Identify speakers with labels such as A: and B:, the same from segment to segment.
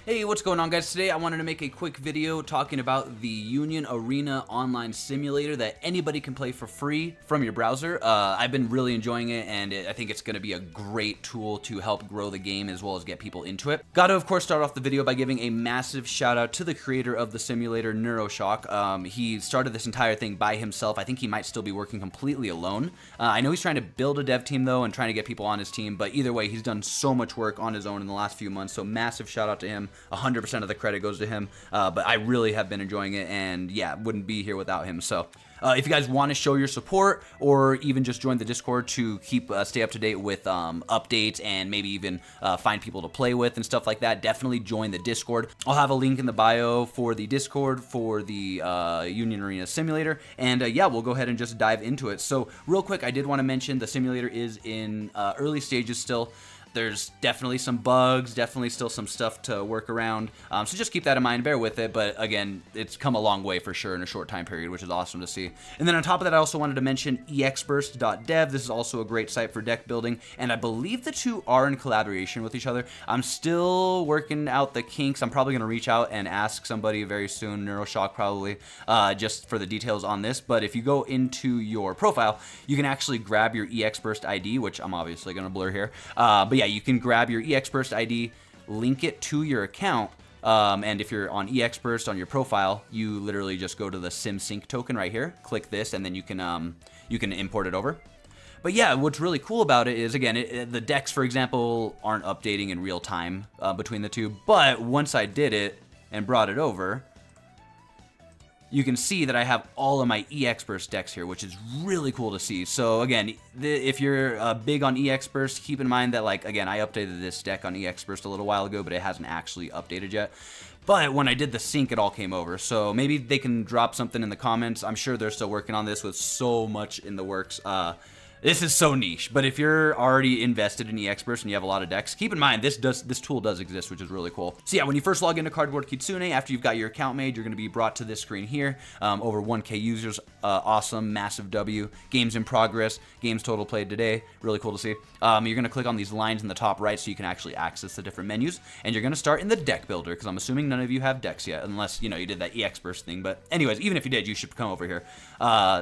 A: Hey, what's going on, guys? Today I wanted to make a quick video talking about the Union Arena online simulator that anybody can play for free from your browser. I've been really enjoying it, and I think it's going to be a great tool to help grow the game as well as get people into it. Got to, of course, start off the video by giving a massive shout out to the creator of the simulator, Neuroshock. He started this entire thing by himself. I think he might still be working completely alone. I know he's trying to build a dev team, though, and trying to get people on his team, but either way, he's done so much work on his own in the last few months, so massive shout out to him. 100% of the credit goes to him, but I really have been enjoying it, and yeah, wouldn't be here without him. So if you guys want to show your support, or even just join the Discord to keep stay up to date with updates and maybe even find people to play with and stuff like that, definitely join the Discord. I'll have a link in the bio for the Discord for the Union Arena simulator, and yeah, we'll go ahead and just dive into it. So real quick, I did want to mention the simulator is in early stages still. There's definitely some bugs, definitely still some stuff to work around, so just keep that in mind, bear with it, but again, it's come a long way for sure in a short time period, which is awesome to see. And then on top of that, I also wanted to mention exburst.dev. This is also a great site for deck building, and I believe the two are in collaboration with each other. I'm still working out the kinks. I'm probably going to reach out and ask somebody very soon, Neuroshock probably, just for the details on this, but if you go into your profile, you can actually grab your exburst ID, which I'm obviously going to blur here, but yeah, you can grab your exburst ID, link it to your account, and if you're on exburst on your profile, you literally just go to the SimSync token right here, click this, and then you can import it over. But yeah, what's really cool about it is, again, the decks, for example, aren't updating in real time between the two, but once I did it and brought it over, you can see that I have all of my exburst decks here, which is really cool to see. So again, if you're big on exburst, keep in mind that, like, again, I updated this deck on exburst a little while ago, but it hasn't actually updated yet. But when I did the sync, it all came over. So maybe they can drop something in the comments. I'm sure they're still working on this with so much in the works. This is so niche, but if you're already invested in exburst and you have a lot of decks, keep in mind this tool does exist, which is really cool. So yeah, when you first log into Cardboard Kitsune, after you've got your account made, you're going to be brought to this screen here. Over 1K users, awesome, massive W. Games in progress, games total played today, really cool to see. You're going to click on these lines in the top right so you can actually access the different menus, and you're going to start in the deck builder, because I'm assuming none of you have decks yet, unless, you know, you did that exburst thing. But anyways, even if you did, you should come over here.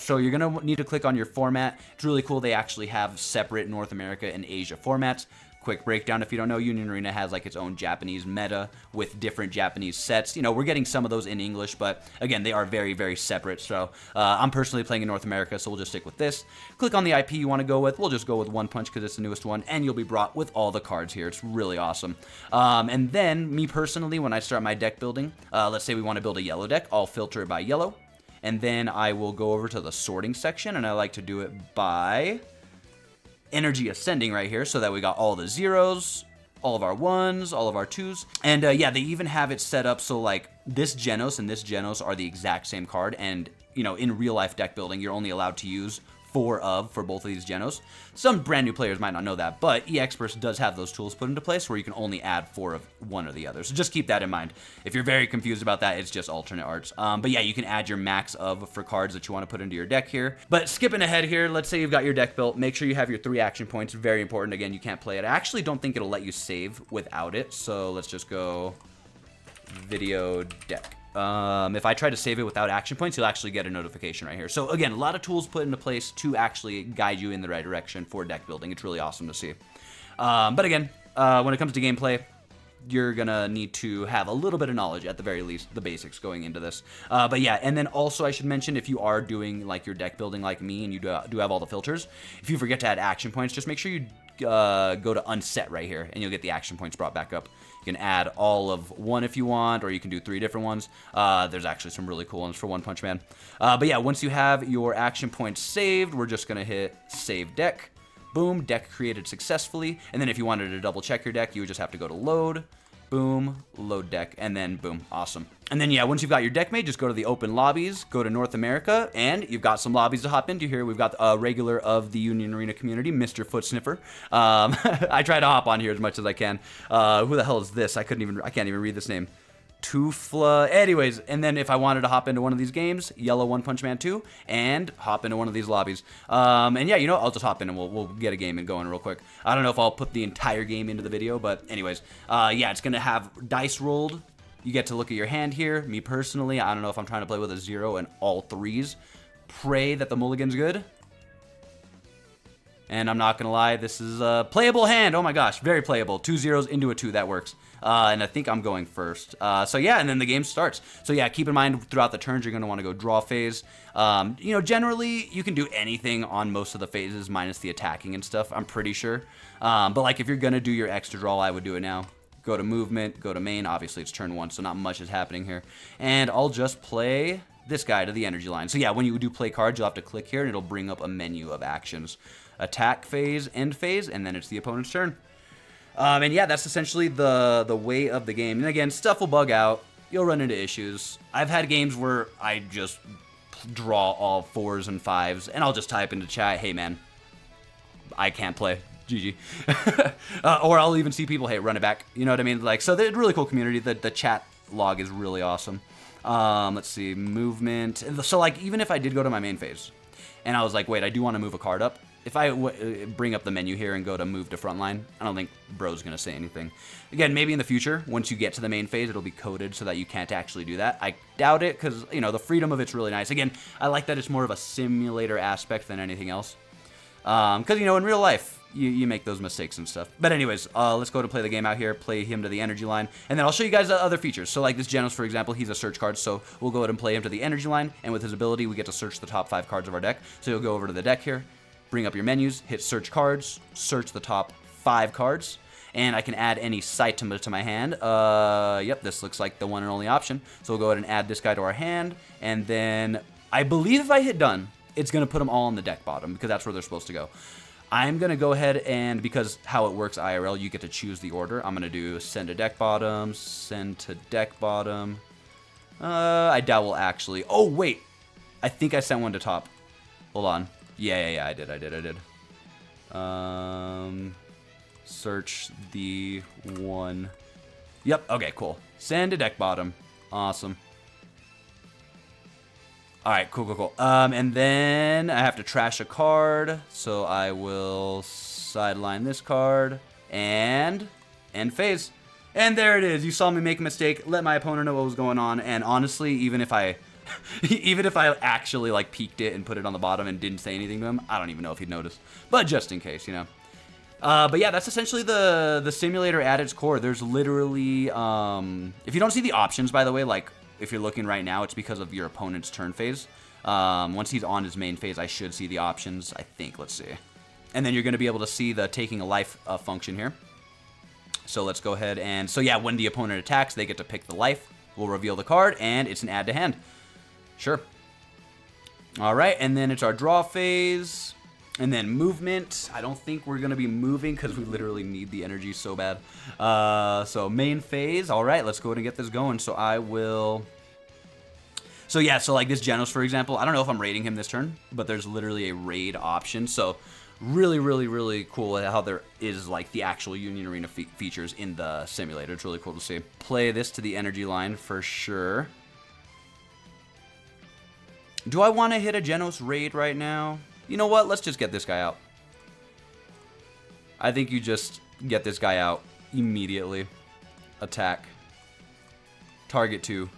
A: So you're going to need to click on your format. It's really cool. They actually have separate North America and Asia formats. Quick breakdown, if you don't know, Union Arena has like its own Japanese meta with different Japanese sets. You know, we're getting some of those in English, but again, they are very, very separate. So I'm personally playing in North America, so we'll just stick with this. Click on the IP you want to go with. We'll just go with One Punch because it's the newest one, and you'll be brought with all the cards here. It's really awesome. And then, me personally, when I start my deck building, let's say we want to build a yellow deck, I'll filter it by yellow, and then I will go over to the sorting section, and I like to do it by energy ascending right here, so that we got all the zeros, all of our ones, all of our twos, and yeah, they even have it set up so like this Genos and this Genos are the exact same card, and you know, in real life deck building, you're only allowed to use 4 for both of these Genos. Some brand new players might not know that, but exburst does have those tools put into place where you can only add 4 of one or the other. So just keep that in mind. If you're very confused about that, it's just alternate arts. But yeah, you can add your max of for cards that you want to put into your deck here. But skipping ahead here, let's say you've got your deck built. Make sure you have your 3 action points. Very important. Again, you can't play it. I actually don't think it'll let you save without it. So let's just go video deck. If I try to save it without action points, you'll actually get a notification right here. So again, a lot of tools put into place to actually guide you in the right direction for deck building. It's really awesome to see. But again, when it comes to gameplay, you're gonna need to have a little bit of knowledge, at the very least, the basics going into this. But yeah, and then also I should mention, if you are doing like your deck building like me and you do have all the filters, if you forget to add action points, just make sure you go to unset right here, and you'll get the action points brought back up. You can add all of 1 if you want, or you can do 3 different ones. There's actually some really cool ones for One Punch Man. But yeah, once you have your action points saved, we're just gonna hit save deck. Boom, deck created successfully. And then if you wanted to double check your deck, you would just have to go to load, boom, load deck, and then boom, awesome. And then yeah, once you've got your deck made, just go to the open lobbies, go to North America, and you've got some lobbies to hop into here. We've got a regular of the Union Arena community, Mr. Foot Sniffer. I try to hop on here as much as I can. Who the hell is this? I can't even read this name. Tufla. Anyways, and then if I wanted to hop into one of these games, yellow One Punch Man 2, and hop into one of these lobbies. And yeah, you know, I'll just hop in and we'll get a game and going real quick. I don't know if I'll put the entire game into the video, but anyways, yeah, it's gonna have dice rolled. You get to look at your hand here. Me personally, I don't know if I'm trying to play with a 0 and all 3s. Pray that the mulligan's good. And I'm not going to lie, this is a playable hand. Oh my gosh, very playable. 2 zeros into a 2, that works. And I think I'm going first. So yeah, and then the game starts. So yeah, keep in mind throughout the turns, you're going to want to go draw phase. You know, generally, you can do anything on most of the phases minus the attacking and stuff, I'm pretty sure. But like if you're going to do your extra draw, I would do it now. Go to movement, go to main. Obviously, it's turn 1, so not much is happening here. And I'll just play this guy to the energy line. So yeah, when you do play cards, you'll have to click here, and it'll bring up a menu of actions. Attack phase, end phase, and then it's the opponent's turn. And yeah, that's essentially the way of the game. And again, stuff will bug out. You'll run into issues. I've had games where I just draw all 4s and 5s, and I'll just type into chat, hey man, I can't play. GG. Or I'll even see people, hey, run it back. You know what I mean? Like, so they're a really cool community. The chat log is really awesome. Let's see, movement. So like, even if I did go to my main phase, and I was like, wait, I do want to move a card up. If I bring up the menu here and go to move to frontline, I don't think bro's going to say anything. Again, maybe in the future, once you get to the main phase, it'll be coded so that you can't actually do that. I doubt it because, you know, the freedom of it's really nice. Again, I like that it's more of a simulator aspect than anything else. Because, you know, in real life, you make those mistakes and stuff. But anyways, let's go to play the game out here, play him to the energy line, and then I'll show you guys the other features. So like this Genos, for example, he's a search card, so we'll go ahead and play him to the energy line, and with his ability, we get to search the top 5 cards of our deck. So you'll go over to the deck here, bring up your menus, hit search cards, search the top 5 cards, and I can add any site to my hand. Yep, this looks like the one and only option. So we'll go ahead and add this guy to our hand, and then I believe if I hit done, it's going to put them all on the deck bottom, because that's where they're supposed to go. I'm going to go ahead and, because how it works IRL, you get to choose the order. I'm going to do send to deck bottom, send to deck bottom. I doubt we'll actually... Oh, wait. I think I sent one to top. Hold on. Yeah, I did. Search the one. Yep, okay, cool. Send to deck bottom. Awesome. Alright, cool. And then I have to trash a card, so I will sideline this card, and end phase. And there it is. You saw me make a mistake, let my opponent know what was going on, and honestly, even if I actually like peeked it and put it on the bottom and didn't say anything to him, I don't even know if he'd notice. But just in case, you know. But yeah, that's essentially the simulator at its core. There's literally, if you don't see the options, by the way, like, if you're looking right now, it's because of your opponent's turn phase. Once he's on his main phase, I should see the options, I think. Let's see. And then you're going to be able to see the taking a life function here. So let's go ahead and... So yeah, when the opponent attacks, they get to pick the life. We'll reveal the card, and it's an add to hand. Sure. All right, and then it's our draw phase. And then movement. I don't think we're going to be moving because we literally need the energy so bad. So main phase. All right, let's go ahead and get this going. So I will... So yeah, so like this Genos, for example, I don't know if I'm raiding him this turn, but there's literally a raid option. So really cool how there is like the actual Union Arena features in the simulator. It's really cool to see. Play this to the energy line for sure. Do I want to hit a Genos raid right now? You know what? Let's just get this guy out. I think you just get this guy out immediately. Attack. Target 2.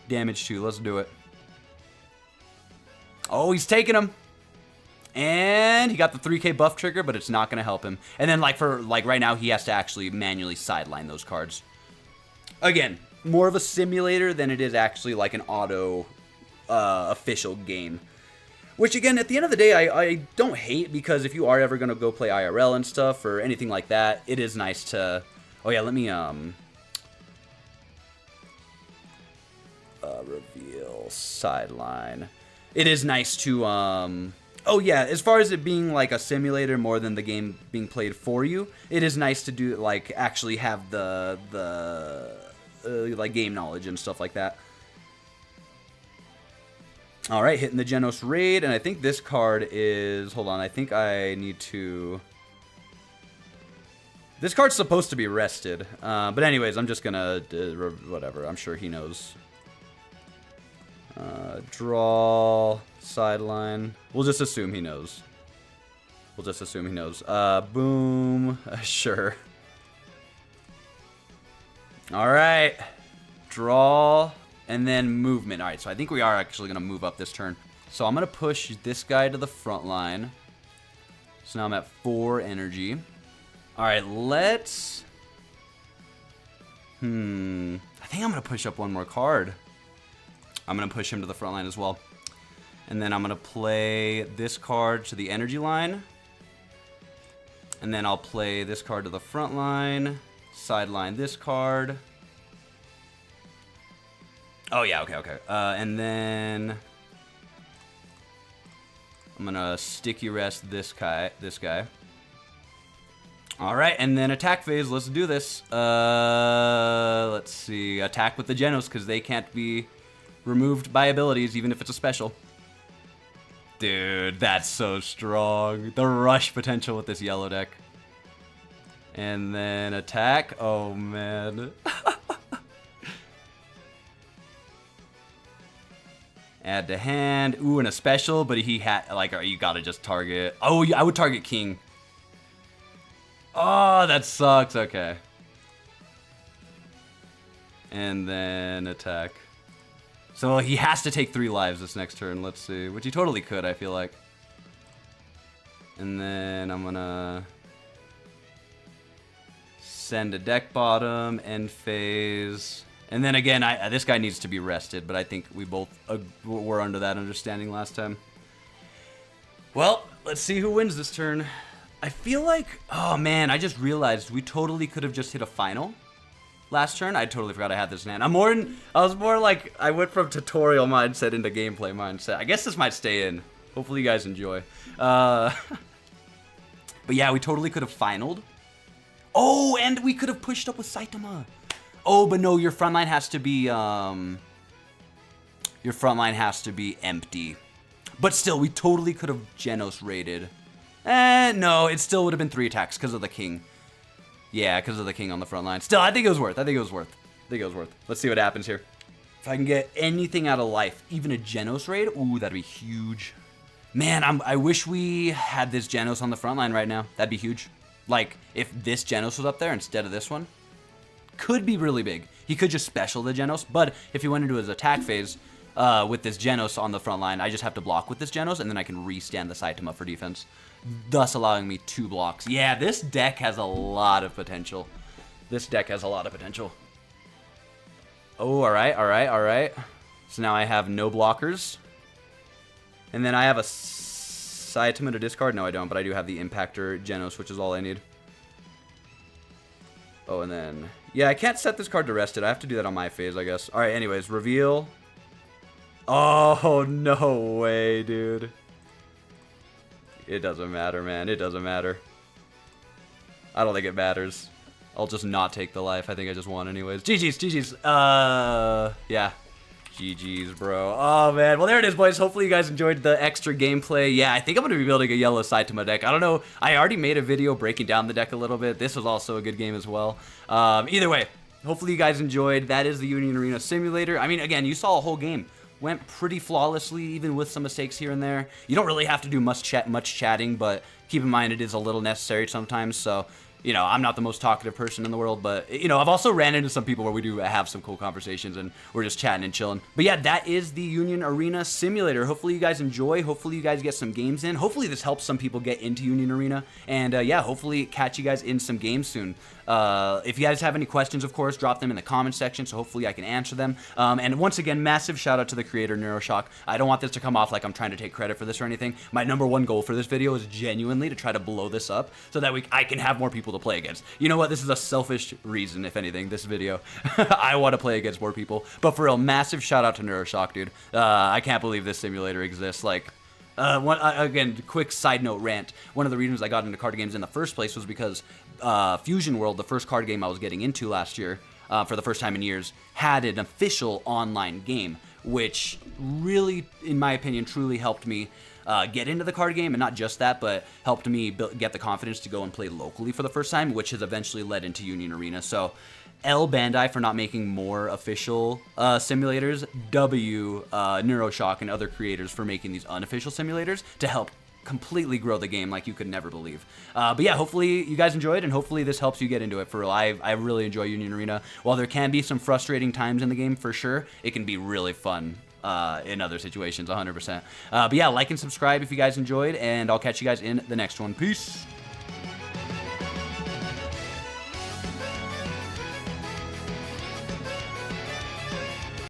A: Damage 2. Let's do it. Oh, he's taking him. And he got the 3k buff trigger, but it's not going to help him. And then, like, for like right now, he has to actually manually sideline those cards. Again, more of a simulator than it is actually like an auto official game. Which, again, at the end of the day, I don't hate, because if you are ever going to go play IRL and stuff or anything like that, it is nice to... Oh, yeah, let me, reveal sideline. It is nice to, Oh, yeah, as far as it being, like, a simulator more than the game being played for you, it is nice to do, like, actually have the like, game knowledge and stuff like that. All right, hitting the Genos raid, and I think this card is... Hold on, I think I need to... This card's supposed to be rested. But anyways, I'm just gonna, whatever. I'm sure he knows. Draw, sideline. We'll just assume he knows. We'll just assume he knows. Boom. Sure. All right. Draw, and then movement. All right, so I think we are actually gonna move up this turn. So I'm gonna push this guy to the front line. So now I'm at 4 energy. All right, let's... I think I'm gonna push up one more card. I'm gonna push him to the front line as well. And then I'm gonna play this card to the energy line. And then I'll play this card to the front line. Sideline this card. Oh yeah, okay. And then I'm gonna sticky rest this guy. All right, and then attack phase. Let's do this. Let's see. Attack with the Genos because they can't be removed by abilities, even if it's a special. Dude, that's so strong. The rush potential with this yellow deck. And then attack. Oh man. Add to hand. Ooh, and a special, but he had, like, you gotta just target. Oh, I would target King. Oh, that sucks. Okay. And then attack. So he has to take 3 lives this next turn. Let's see. Which he totally could, I feel like. And then I'm gonna send a deck bottom, end phase. And then again, this guy needs to be rested, but I think we both were under that understanding last time. Well, let's see who wins this turn. I feel like, oh man, I just realized we totally could have just hit a final last turn. I totally forgot I had this in hand. I was more like, I went from tutorial mindset into gameplay mindset. I guess this might stay in. Hopefully you guys enjoy. But yeah, we totally could have finaled. Oh, and we could have pushed up with Saitama. Oh, but no, your front line has to be, empty. But still, we totally could have Genos raided. No, it still would have been 3 attacks because of the King. Yeah, because of the King on the front line. Still, I think it was worth. Let's see what happens here. If I can get anything out of life, even a Genos raid, ooh, that'd be huge. Man, I wish we had this Genos on the front line right now. That'd be huge. Like, if this Genos was up there instead of this one, could be really big. He could just special the Genos, but if he went into his attack phase with this Genos on the front line, I just have to block with this Genos, and then I can re-stand the Saitama for defense, thus allowing me 2 blocks. Yeah, this deck has a lot of potential. Oh, all right. So now I have no blockers. And then I have a Saitama to discard. No, I don't, but I do have the Impactor Genos, which is all I need. Oh, and then... yeah, I can't set this card to rest it. I have to do that on my phase, I guess. All right, anyways, reveal. Oh, no way, dude. It doesn't matter, man. It doesn't matter. I don't think it matters. I'll just not take the life. I think I just won anyways. GG's. Yeah. GG's, bro. Oh, man. Well, there it is, boys. Hopefully you guys enjoyed the extra gameplay. Yeah, I think I'm going to be building a yellow Saitama deck. I don't know. I already made a video breaking down the deck a little bit. This was also a good game as well. Either way, hopefully you guys enjoyed. That is the Union Arena Simulator. I mean, again, you saw a whole game. Went pretty flawlessly, even with some mistakes here and there. You don't really have to do much chatting, but keep in mind it is a little necessary sometimes, so... you know, I'm not the most talkative person in the world, but, you know, I've also ran into some people where we do have some cool conversations and we're just chatting and chilling. But yeah, that is the Union Arena Simulator. Hopefully you guys enjoy. Hopefully you guys get some games in. Hopefully this helps some people get into Union Arena. And yeah, hopefully catch you guys in some games soon. If you guys have any questions, of course, drop them in the comment section, so hopefully I can answer them. And once again, massive shout out to the creator, Neuroshock. I don't want this to come off like I'm trying to take credit for this or anything. My #1 goal for this video is genuinely to try to blow this up so that I can have more people to play against. You know what? This is a selfish reason, if anything, this video. I want to play against more people. But for real, massive shout out to Neuroshock, dude. I can't believe this simulator exists. Like, again, quick side note rant. One of the reasons I got into card games in the first place was because Fusion World, the first card game I was getting into last year, for the first time in years, had an official online game, which really, in my opinion, truly helped me get into the card game, and not just that, but helped me get the confidence to go and play locally for the first time, which has eventually led into Union Arena. So Bandai for not making more official simulators, Neuroshock and other creators for making these unofficial simulators to help completely grow the game like you could never believe. But yeah, hopefully you guys enjoyed, and hopefully this helps you get into it for real. I really enjoy Union Arena. While there can be some frustrating times in the game for sure, it can be really fun in other situations, 100%. But yeah, like and subscribe if you guys enjoyed, and I'll catch you guys in the next one. Peace!